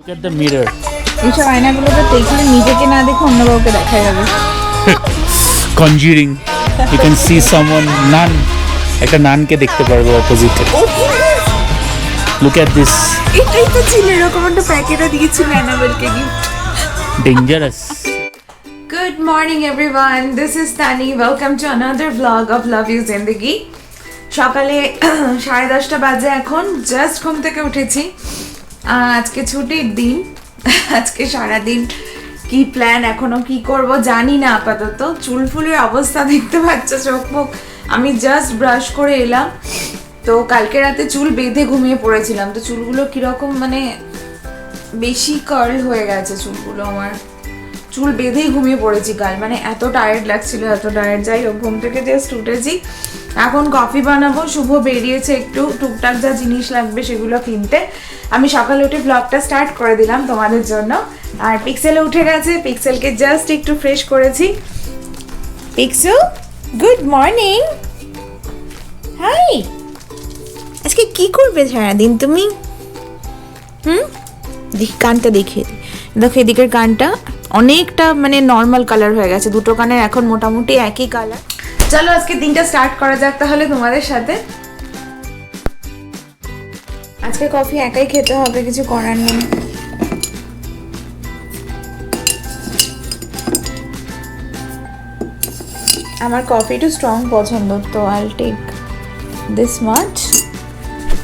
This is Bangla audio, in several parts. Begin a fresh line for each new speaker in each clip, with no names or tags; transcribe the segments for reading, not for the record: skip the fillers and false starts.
Look at the mirror.
এইসব আয়নাগুলোতে দেখলে নিজেকে না দেখে অন্য কাউকে দেখা যাবে।
Conjuring. You can see someone nun. একটা নানকে দেখতে পারবো অপোজিটে। Look at this.
এটাই তো ছিল, এরকম একটা প্যাকেটও দিয়েছিল অ্যানাবেলকে gift.
Dangerous.
Good morning everyone. This is Tani. Welcome to another vlog of Love You Zindagi. সকালে 10:30 বাজে এখন, জাস্ট ঘুম থেকে উঠেছি। আজকে ছুটির দিন, আজকে সারাদিন কি প্ল্যান এখনো কি করব জানি না। আপাতত চুল ফুলের অবস্থা দেখতে পাচ্ছ, চোখ মুখ আমি জাস্ট ব্রাশ করে এলাম। তো কালকে রাতে চুল বেঁধে ঘুমিয়ে পড়েছিলাম, তো চুলগুলো কিরকম মানে বেশি কার্ল হয়ে গেছে চুলগুলো আমার। চুল বেঁধেই ঘুমিয়ে পড়েছি কাল, মানে এত টায়ার্ড লাগছিল, এত টায়ার্ড। যাই হোক, ঘুম থেকে জাস্ট উঠেছি, এখন কফি বানাবো। শুভ বেরিয়েছে একটু টুকটাক যা জিনিস লাগবে সেগুলো কিনতে। আমি সকালে উঠে ব্লগটা স্টার্ট করে দিলাম তোমাদের জন্য। আর পিক্সেলে উঠে গেছে, পিক্সেলকে জাস্ট একটু ফ্রেশ করেছি। পিক্সু, গুড মর্নিং। হাই, আজকে কি করবে সারাদিন তুমি? দেখি কানটা দেখিয়ে দিই। দেখো এদিকের কানটা অনেকটা মানে নর্মাল কালার হয়ে গেছে, দুটো কানের এখন মোটামুটি একই কালার। চলো আজকে দিনটা স্টার্ট করা যাক তাহলে তোমাদের সাথে। আজকে কফি একাই খেতে হবে, কিছু করার নেই। আমার কফি একটু স্ট্রং পছন্দ, তো I will take this much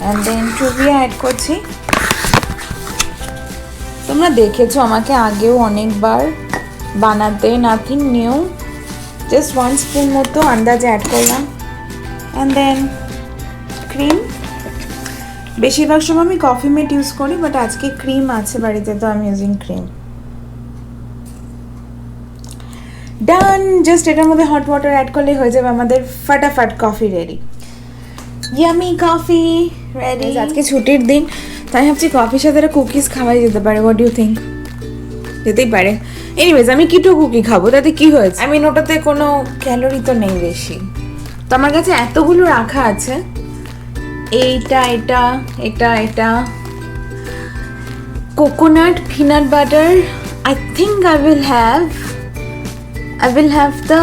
and then টুবিয়া অ্যাড করছি। তোমরা দেখেছো আমাকে আগেও অনেকবার বানাতে, নাথিং নিউ, জাস্ট 1 স্পুন মতো আন্দাজে অ্যাড করলাম। And then cream. বেশিরভাগ সময় আমি কফি মেট ইউজ করি, বাট আজকে ক্রিম আছে বাড়িতে, তো আমি ইউজিং ক্রিম। ডান। জাস্ট এটার মধ্যে হট ওয়াটার অ্যাড করলেই হয়ে যাবে আমাদের ফাটাফাট coffee ready. Yummy coffee ready. আজকে ছুটির দিন, তাই ভাবছি কফির সাথে একটা কুকিজ খাওয়াই যেতে পারে। What you think? যেতেই পারে। এনিওয়েজ আমি কিটো কুকি খাবো, তাতে কি হয়েছে? আই মিন ওটাতে কোনো ক্যালোরি তো নেই বেশি। তো আমার কাছে এতগুলো রাখা আছে, এইটা এটা এটা এটা coconut peanut butter. I think I will have the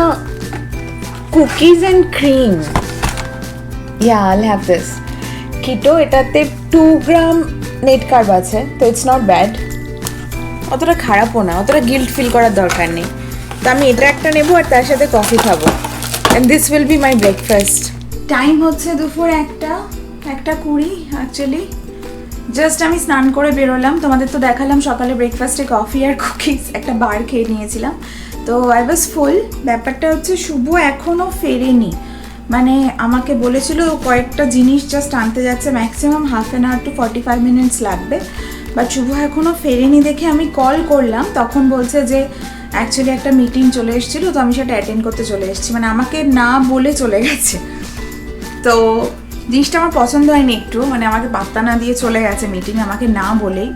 cookies and cream. I'll have this. কিটো, এটাতে 2 গ্রাম নেট কার্ব আছে, তো ইটস নট ব্যাড, অতটা খারাপও না, অতটা গিল্ট ফিল করার দরকার নেই। তো আমি এটা একটা নেবো আর তার সাথে কফি খাবো, and this will be my breakfast. Time হচ্ছে দুপুর 1:20 অ্যাকচুয়ালি। জাস্ট আমি স্নান করে বেরোলাম, তোমাদের তো দেখালাম সকালে ব্রেকফাস্টে কফি আর কুকিজ, একটা বার খেয়ে নিয়েছিলাম। তো আই ওয়াজ ফুল। ব্যাপারটা হচ্ছে শুভ এখনও ফেরেনি, মানে আমাকে বলেছিল কয়েকটা জিনিস জাস্ট আনতে যাচ্ছে, ম্যাক্সিমাম 1/2 hour to 45 minutes লাগবে, বাট শুভ এখনও ফেরেনি দেখে আমি কল করলাম। তখন বলছে যে অ্যাকচুয়ালি একটা মিটিং চলে এসেছিলো, তো আমি সেটা অ্যাটেন্ড করতে চলে এসেছি, মানে আমাকে না বলে চলে গেছে। তো জিনিসটা আমার পছন্দ হয়নি একটু, মানে আমাকে পাত্তা না দিয়ে চলে গেছে মিটিং, আমাকে না বলেই।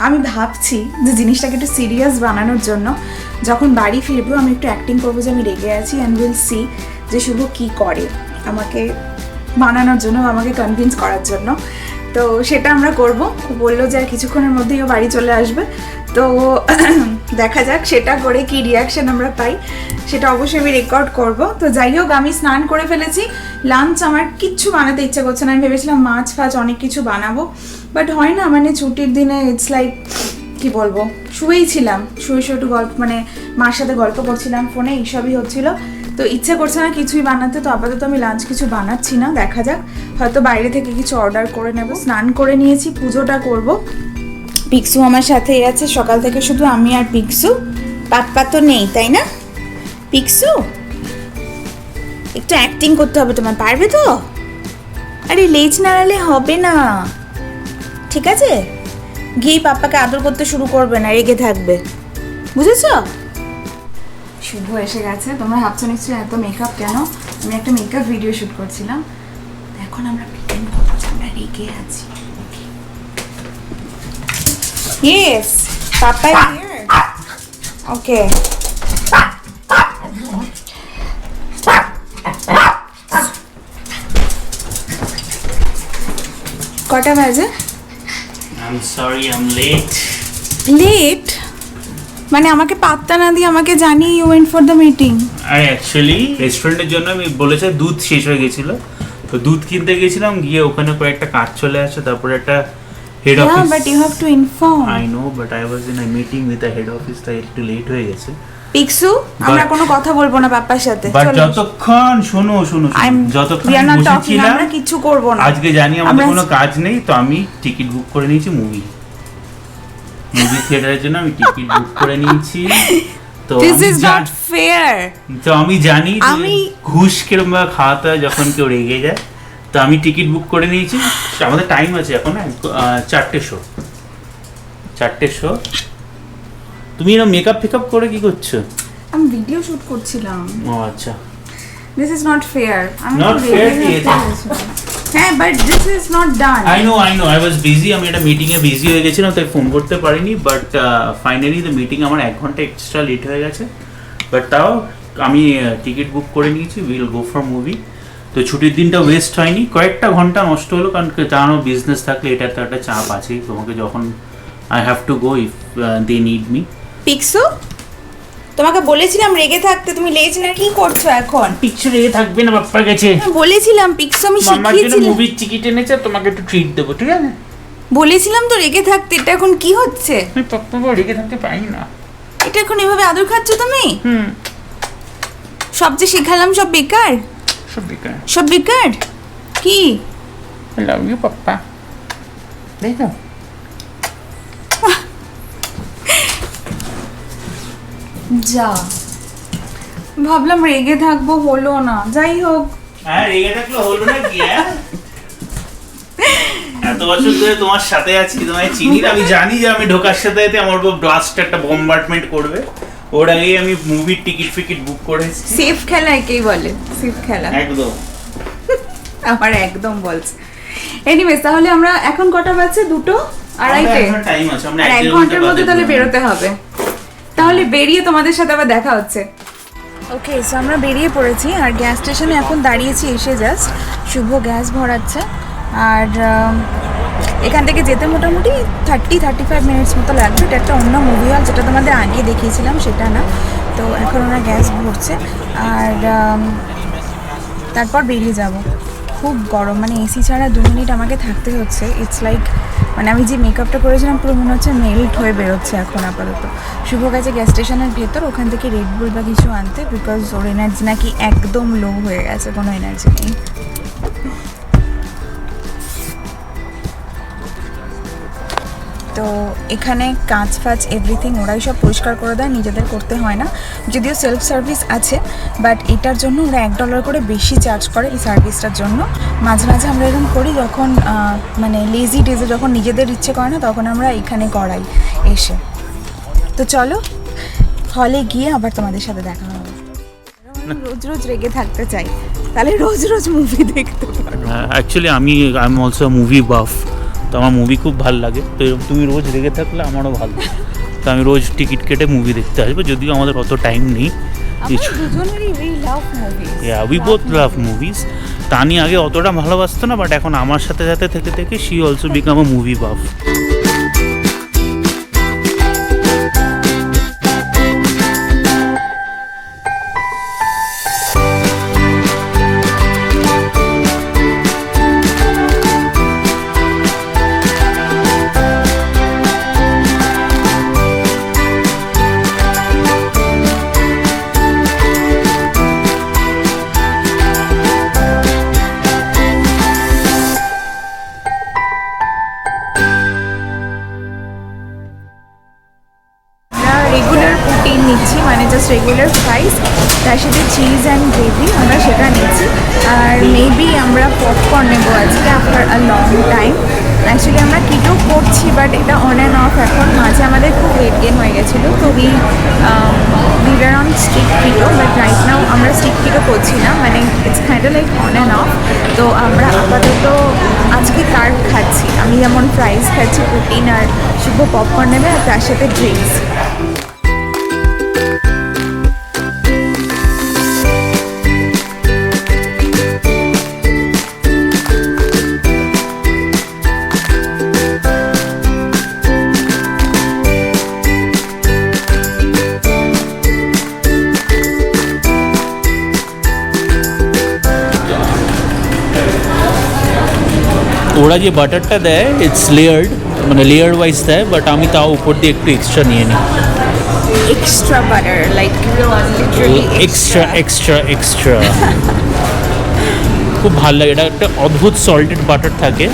আমি ভাবছি যে জিনিসটাকে একটু সিরিয়াস বানানোর জন্য যখন বাড়ি ফিরবো আমি একটু অ্যাক্টিং করবো যে আমি রেগে আছি, অ্যান্ড উইল সি যে শুভ কী করে আমাকে বানানোর জন্য, আমাকে কনভিন্স করার জন্য। তো সেটা আমরা করব। বললো যে আর কিছুক্ষণের মধ্যেই ও বাড়ি চলে আসবে, তো দেখা যাক সেটা করে কি রিয়াকশন আমরা পাই, সেটা অবশ্যই আমি রেকর্ড করব। তো যাই হোক, আমি স্নান করে ফেলেছি। লাঞ্চ আমার কিচ্ছু বানাতে ইচ্ছে করছে না। আমি ভেবেছিলাম মাছ ফাছ অনেক কিছু বানাবো, বাট হয় না, মানে ছুটির দিনে ইটস লাইক কি বলবো, শুয়েই ছিলাম, শুয়ে একটু গল্প, মানে মার সাথে গল্প করছিলাম ফোনে, এইসবই হচ্ছিলো। তো ইচ্ছে করছে না কিছুই বানাতে, তো আপাতত আমি লাঞ্চ কিছু বানাচ্ছি না, দেখা যাক, হয়তো বাইরে থেকে কিছু অর্ডার করে নেব। স্নান করে নিয়েছি, পুজোটা করব। পিক্সু আমার সাথেই আছে সকাল থেকে, শুধু আমি আর পিক্সু। পাপ্পা তো নেই, তাই না পিক্সু? একটু অ্যাক্টিং করতে হবে তোমার, পারবে তো? আরে লেজ নাড়ালে হবে না, ঠিক আছে? গিয়ে পাপ্পাকে আদর করতে শুরু করবে না, রেগে থাকবে, বুঝেছো? শুভ এসে গেছে। তোমরা ভাবছো নিশ্চয়ই এত মেকআপ কেন? আমি একটা মেকআপ ভিডিও শুট করছিলাম, এখন আমরা প্রিটেন্ড করবো যে আমরা রেগে আছি। Yes, papa is here. Okay, কটা বাজে?
I'm sorry I'm late.
Late মানে আমাকে পাত্তা না দিয়ে আমাকে জানিয়ে you went for the meeting.
আর অ্যাকচুয়ালি রেস্টুরেন্টের জন্য আমি বলেছে দুধ শেষ হয়ে গেছিল, তো দুধ কিনতে গেছিলাম, গিয়ে ওখানে কয়েকটা কাজ চলে আসে, তারপরে একটা head office.
But you have to inform.
I know, but I was in a meeting with the head office, তাই একটু লেট হয়ে গেছে।
পিক্সু, আমরা কোনো কথা বলবো না পাপার সাথে।
বাট যতক্ষণ শোনো যতক্ষণ বসেছিলাম
আমরা কিছু করব না।
আজকে জানি আমাদের কোনো কাজ নেই, তো আমি টিকিট বুক করে নিয়েছি মুভি থিয়েটারের জন্য। আমি টিকিট বুক করে নিয়েছি। তো
দিস ইজ নট ফেয়ার।
তো আমি জানি ঘুষ কিরকম খাওয়াতে হয় যখন কেউ রেগে যায়, তো আমি টিকিট বুক করে নিয়েছি। আমাদের টাইম আছে এখন 4টে শো। তুমি এরকম মেকআপ ফেকআপ করে কি করছো?
আমি ভিডিও শুট করছিলাম।
ও আচ্ছা।
This is not fair.
Not fair কি এটা?
হ্যাঁ, but this is not done.
I know I was busy, আমি একটা মিটিং এ বিজি হয়ে গেছিলাম, তাই ফোন করতে পারিনি। বাট ফাইনালি দ্য মিটিং আমার 1 ঘন্টা এক্সট্রা লেট হয়ে গেছে, বাট তাও আমি টিকিট বুক করে নিয়েছি। Will go for movie. তো ছুটির দিনটা ওয়েস্ট হয়নি, কয়েকটা ঘন্টা নষ্ট হলো, কারণ জানো বিজনেস থাকলে এটা তো একটা চাপ আছেই তোমাকে, যখন I have to go if they need me.
Piksu, তোমাকে বলেছিলাম রেগে থাকতে, তুমি লেজ না কি করছো এখন?
পিক্সু রেগে থাকবে না, বাপ্পার কাছে
বলেছিলাম। পিক্সু আমি
মামার জন্য
শিখিয়েছিলাম,
মুভির টিকিট এনেছে, তোমাকে একটু ট্রিট দেবো, ঠিক আছে?
বলেছিলাম তো রেগে থাকতে। এটা এখন কি হচ্ছে?
আমি পাপ্পা রেগে থাকতে পারি না।
এটা এখন এভাবে আদর খাচ্ছ তুমি? সব যে শেখালাম সব বেকার, সব বেকার। কি?
আই লাভ ইউ পাপ্পা। দেখো
যা, ভাবলাম রেগে থাকবো, হলো না। যাই হোক,
হ্যাঁ রেগে থাকলে হলো না কি? এত বছর ধরে তোমার সাথে আছি, তোমায় চিনি, আমি জানি যে আমি ঢোকার সাথে সাথে আমার উপর ব্লাস্ট একটা বম্বার্ডমেন্ট করবে। ওর আগেই আমি মুভির টিকিট বুক করেছি।
সেফ খেলা একেই বলে, সেফ খেলা
একদম।
আমার একদম বলছে। এনিওয়েজ, তাহলে আমরা এখন কটা বাজছে? 2:30।
এখন টাইম আছে, আমরা
1 ঘন্টার মধ্যে তাহলে বেরোতে হবে। তাহলে বেরিয়ে তোমাদের সাথে আবার দেখা হচ্ছে। ওকে, সো আমরা বেরিয়ে পড়েছি, আর গ্যাস স্টেশনে এখন দাঁড়িয়েছি এসে জাস্ট। শুভ গ্যাস ভরাচ্ছে, আর এখান থেকে যেতে মোটামুটি 30-35 মিনিটস মতো লাগবে। এটা একটা অন্য মুভি হল, যেটা তোমাদের আগে দেখিয়েছিলাম সেটা না। তো এখন ওরা গ্যাস ভরছে, আর তারপর বেরিয়ে যাব। খুব গরম, মানে এসি ছাড়া 2 মিনিট আমাকে থাকতে হচ্ছে। ইটস লাইক, মানে আমি যে মেকআপটা করেছিলাম পুরো মনে হচ্ছে মেল্ট হয়ে বেরোচ্ছে এখন আপাতত। শুভ গেছে গ্যাস স্টেশনের ভেতর, ওখান থেকে রেড বুল বা কিছু আনতে, বিকজ ওর এনার্জি নাকি একদম লো হয়ে গেছে, কোনো এনার্জি নেই। তো এখানে কাঁচ ফাঁচ এভরিথিং ওরাই সব পরিষ্কার করে দেয়, নিজেদের করতে হয় না। যদিও সেলফ সার্ভিস আছে, বাট এটার জন্য ওরা $1 করে বেশি চার্জ করে এই সার্ভিসটার জন্য। মাঝে মাঝে আমরা এরকম করি, যখন মানে লেজি ডেজে যখন নিজেদের ইচ্ছে করে না, তখন আমরা এখানে করাই এসে। তো চলো হলে গিয়ে আবার তোমাদের সাথে দেখা হবে। রোজ রোজ রেগে থাকতে চাই, তাহলে রোজ রোজ মুভি দেখতে পারো।
Actually I am also movie buff, তো আমার মুভি খুব ভালো লাগে। তো এরকম তুমি রোজ রেগে থাকলে আমারও ভালো, তো আমি রোজ টিকিট কেটে মুভি দেখতে আসবো, যদিও আমাদের অত টাইম নেই। We both love movies. Tani আগে অতটা ভালোবাসতো না, বাট এখন আমার সাথে সাথে থেকে থেকে she also became a movie buff.
Regular protein নিচ্ছি, মানে জাস্ট রেগুলার ফ্রাইস, তার সাথে চিজ অ্যান্ড গ্রেভি আমরা সেটা নিচ্ছি। আর মেবি আমরা পপকর্ন নেবো আজকে after a long time. Actually আমরা কিটো করছি, বাট এটা অন অ্যান্ড অফ। এখন মাঝে আমাদের খুব ওয়েট গেন হয়ে গেছিলো, তো উই আর অন স্ট্রিক্ট কিটো, বাট রাইট নাও আমরা স্ট্রিক্ট কিটো করছি না, মানে it's kind of like on and of. তো আমরা আপাতত আজকে কার্ব খাচ্ছি, আমি যেমন ফ্রাইস খাচ্ছি, প্রোটিন, আর শুভ পপকর্ন নেবে, আর তার সাথে ড্রিঙ্কস।
ওরা যে বাটারটা দেয় ইটস লেয়ার্ড, মানে লেয়ার ওয়াইজ দেয়, বাট আমি তাও উপর দিয়ে একটু এক্সট্রা নিয়ে নিই।
Extra butter, like literally
extra extra extra খুব ভালো লাগে। এটা একটা অদ্ভুত সল্টেড বাটার থাকে।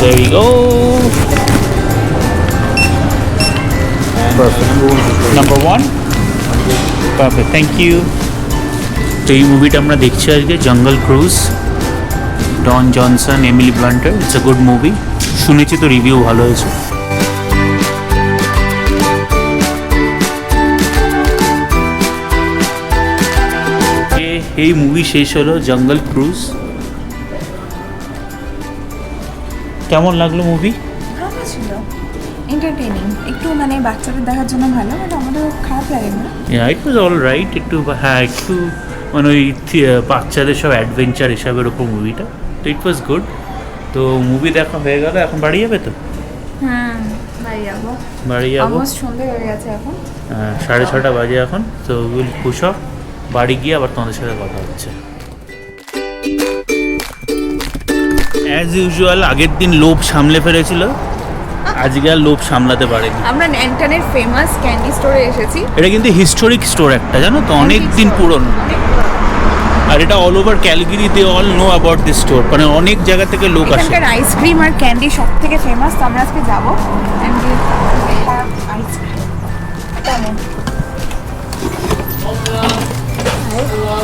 There we go. Perfect. Number one. Perfect. Thank you. তো এই মুভিটা আমরা দেখছি আজকে, Jungle Cruise, Dwayne Johnson, Emily ব্লান্টার। ইটস আ গুড মুভি, শুনেছি তো রিভিউ ভালো হয়েছে। এই মুভি শেষ হলো, জঙ্গল ক্রুজ। কেমন লাগলো মুভি?
ভালো ছিল, এন্টারটেইনিং, একটু মানে বাচ্চাদের দেখার জন্য ভালো, বাট আমাদের খারাপ লাগে না।
ইট ওয়াজ অল রাইট। একটু হ্যাঁ, একটু মানে ওই বাচ্চাদের সব অ্যাডভেঞ্চার এসবের ওপর মুভিটা, তো ইট ওয়াজ গুড। তো মুভি দেখা হয়ে গেল, এখন বাড়ি যাবে তো?
বাড়ি যাবো,
বাড়ি যাবো,
অলমোস্ট সন্ধ্যে হয়ে গেছে এখন।
6:30 বাজে এখন। তো উইল পুশ অফ, বাড়ি গিয়ে আবার তোমাদের সাথে কথা হচ্ছে। অ্যাজ ইউজুয়াল আগের দিন লোভ সামলে ফেলেছিল, আজকে আর লোভ সামলাতে পারেনি।
আমরা ন্যান্টনের ফেমাস ক্যান্ডি স্টোরে এসেছি।
এটা কিন্তু হিস্টোরিক স্টোর একটা, জানো তো, অনেক দিন পুরনো। আর এটা all over Calgary, they all know about this store, মানে অনেক জায়গা থেকে লোক আসে।
এখানকার আইসক্রিম আর ক্যান্ডি সব থেকে ফেমাস, তো আমরা আজকে যাবো এন্ড উইল হ্যাভ আইসক্রিম। কেমন?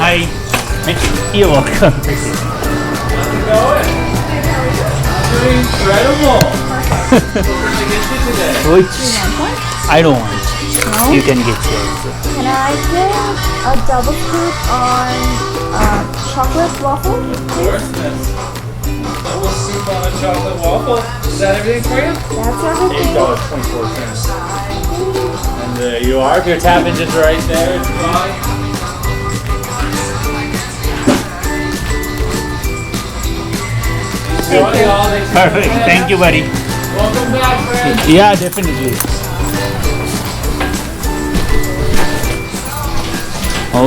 Hi, you're welcome.
Incredible!
Which I don't want.
No?
You can get yours.
Can I get a double scoop on chocolate waffle, please?
Double soup on a chocolate waffle. Is that everything for you?
That's everything.
$8.24. And there you are. If your tap engine's right there, it's fine. Enjoy the holiday season.
Perfect. Thank you, buddy.
Welcome back, friend.
Yeah, definitely.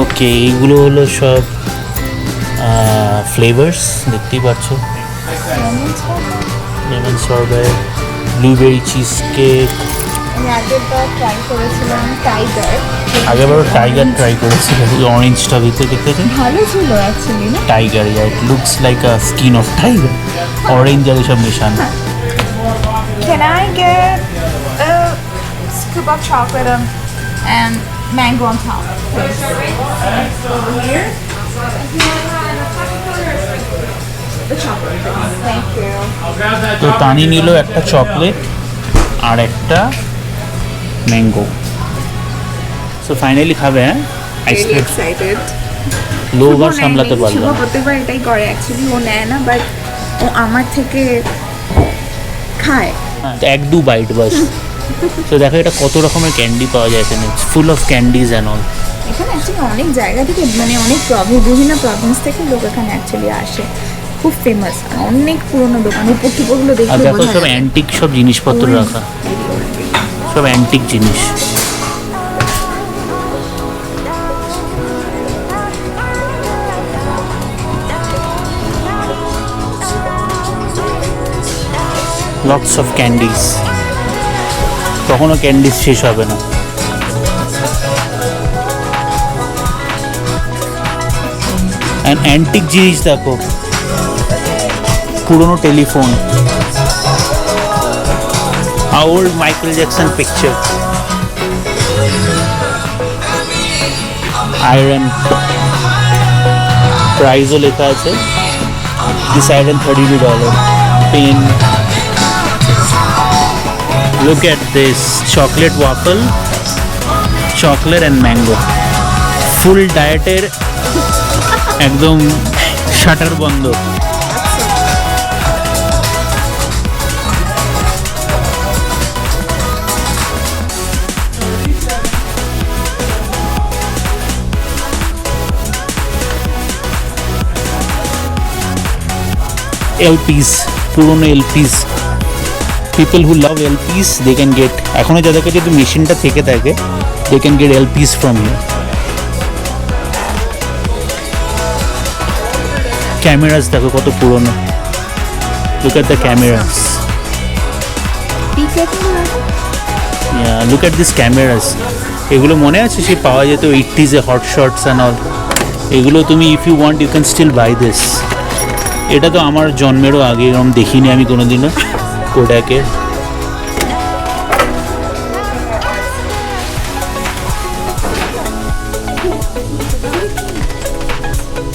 ওকে, এইগুলো হলো সব ফ্লেভার্স, দেখতেই পাচ্ছ। Lemon sorbate, blueberry cheese cake.
আমি আগেরবার ট্রাই করেছিলাম টাইগার।
আগেবারও টাইগার ট্রাই করেছিল, অরেঞ্জটা ভিতরে দেখতেছেন,
ভালো ছিল অ্যাকচুয়ালি না?
Tiger, it looks like a skin of tiger, orange আর এসব মেশানো।
Can I get a scoop of chocolate and mango on top, please? Over here. The chocolate, please. Thank you.
I'll grab that
তো
chocolate.
তানি নিল একটা চকলেট আর একটা ম্যাঙ্গো। সো ফাইনালি খাবে, হ্যাঁ,
Really
আইসক্রিম।
excited.
লোভ আর
শুভ
সামলাতে
নেয়নি,
পারলো
শুভ
না।
প্রত্যেকবার এটাই করে অ্যাকচুয়ালি, ও নেয় না, বাট ও আমার থেকে খায়।
এক দু বাইট বাস। তো দেখো এটা কত রকমের ক্যান্ডি পাওয়া যায় এখানে, full of candies and all.
এখানে অ্যাকচুয়ালি অনেক জায়গা থেকে, মানে অনেক বিভিন্ন প্রভিন্স থেকে লোক এখানে অ্যাকচুয়ালি আসে, খুব ফেমাস, অনেক পুরোনো দোকান, উপর টুপরগুলো
আর
দেখলে
দেখো
বোঝা
সব
যায়।
অ্যান্টিক সব জিনিসপত্র রাখা, সব অ্যান্টিক জিনিস। লটস অফ ক্যান্ডিজ, কখনো ক্যান্ডিজ শেষ হবে না। অ্যান্টিক জিনিস দেখো, পুরনো telephone, old Michael Jackson picture, iron, প্রাইসও লেখা আছে, this iron $32, pen. Look at this chocolate waffle, chocolate and mango, full diet-এর একদম শাটার বন্ধ। LPs, পুরনো LPs, people who love LPs they can get, এখনো যাদের কাছে যদি মেশিনটা থেকে থাকে they can get LPs from here. Cameras দেখো কত পুরনো। Look at the cameras, look at this cameras. এগুলো মনে আছে সে পাওয়া যেত 80s hot shorts and all. এগুলো তুমি if you want you can still buy this. এটা তো আমার জন্মেরও আগে এরকম দেখিনি আমি কোনোদিনও কোডাকের।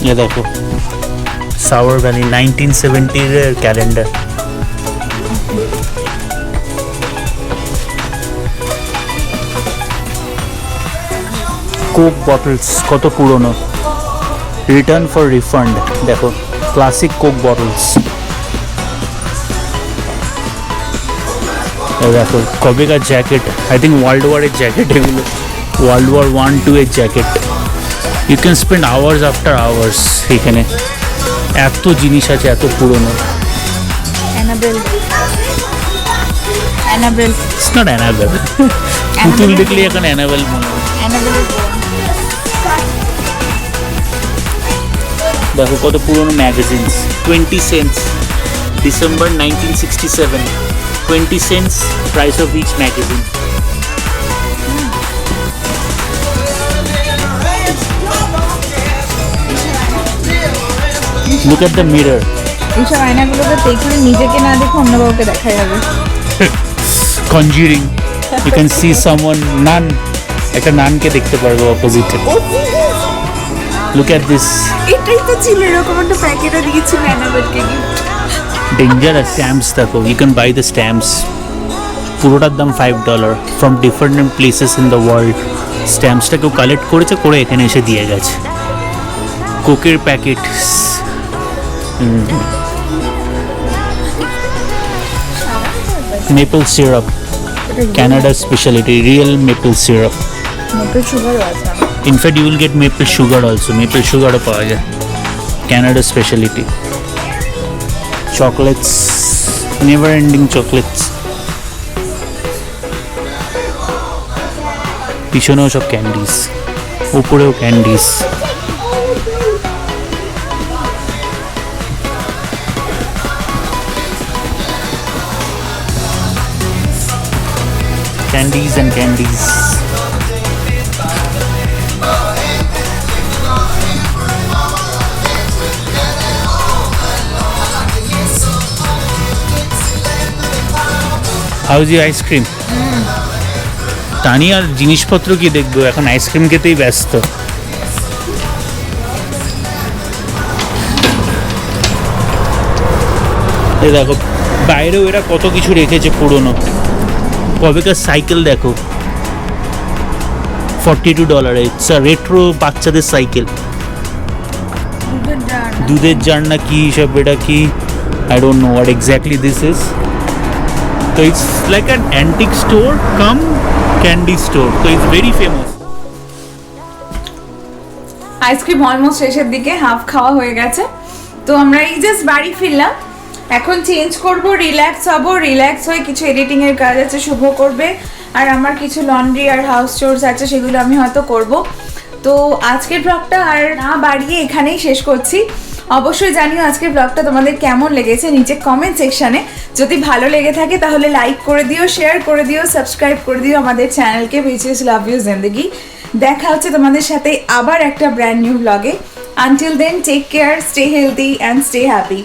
ये देखो सावर वैली 1970 এর ক্যালেন্ডার। কোক বটলস কত পুরনো, রিটার্ন ফর রিফান্ড। দেখো ক্লাসিক কোক বটলস। দেখো কবেকার জ্যাকেট, আই থিঙ্ক ওয়ার্ল্ড ওয়ারের জ্যাকেট এগুলো, ওয়ার্ল্ড ওয়ার 1-2 এর jacket. You can spend hours after hours এখানে, এত জিনিস আছে এত পুরনো।
অ্যানাবেল
ইটস নট অ্যানাবেল, পুতুল দেখলে এখন অ্যানাবেল মনে হয়। দেখো কত পুরনো magazines. 20 cents, December 1967, 20 cents price of each magazine. Look at the mirror.
এইসব আয়নাগুলোতে দেখলে নিজেকে না দেখে অন্য কাউকে দেখা যাবে।
Conjuring. You can see someone, nun. একটা নানকে দেখতে পারবো অপোজিটে। Look at this.
এটাই তো ছিল, এরকম একটা প্যাকেটও দিয়েছিল অ্যানাবেলকে গিফট।
Dangerous stamps দেখো, you can buy the stamps. পুরোটার দাম $5 from different places in the world. স্ট্যাম্পসটা কেউ কালেক্ট করেছে, করে এখানে এসে দিয়ে গেছে। কোকের packet, maple syrup, Canada's specialty, real maple syrup.
Maple সুগারও আছে।
In fact, you will get maple sugar also. Maple sugar ও পাওয়া যায়। Canada's specialty. Chocolates, never-ending chocolates. পিছনেও সব ক্যান্ডিস, উপরেও candies. Candies and candies. How's your ice cream? টানি আর জিনিসপত্র কি দেখবো, এখন আইসক্রিম খেতেই ব্যস্ত। এই দেখো বাইরেও এরা কত কিছু রেখেছে পুরনো। কবেকার সাইকেল দেখো, $42। ইটস আ রেট্রো বাচ্চাদের সাইকেল। দুধের জার না কি সব, এটা কি I don't know what exactly this is. তো it's like an antique store cum candy store, তো it's very famous.
Ice cream almost শেষের দিকে, হাফ খাওয়া হয়ে গেছে। তো আমরা এই জাস্ট বাড়ি ফিরলাম, এখন চেঞ্জ করব, রিল্যাক্স হব। রিল্যাক্স হয়ে কিছু এডিটিংয়ের কাজ আছে শুভ করবে, আর আমার কিছু লন্ড্রি আর হাউস চোরস আছে সেগুলো আমি হয়তো করব। তো আজকের ব্লগটা আর না বাড়িয়ে এখানেই শেষ করছি। অবশ্যই জানিও আজকের ব্লগটা তোমাদের কেমন লেগেছে নিচে কমেন্ট সেকশানে। যদি ভালো লেগে থাকে তাহলে লাইক করে দিও, শেয়ার করে দিও, সাবস্ক্রাইব করে দিও আমাদের চ্যানেলকে, which is love you Zindagi. দেখা হচ্ছে তোমাদের সাথে আবার একটা ব্র্যান্ড নিউ ব্লগে। Until then take care, stay healthy and stay happy.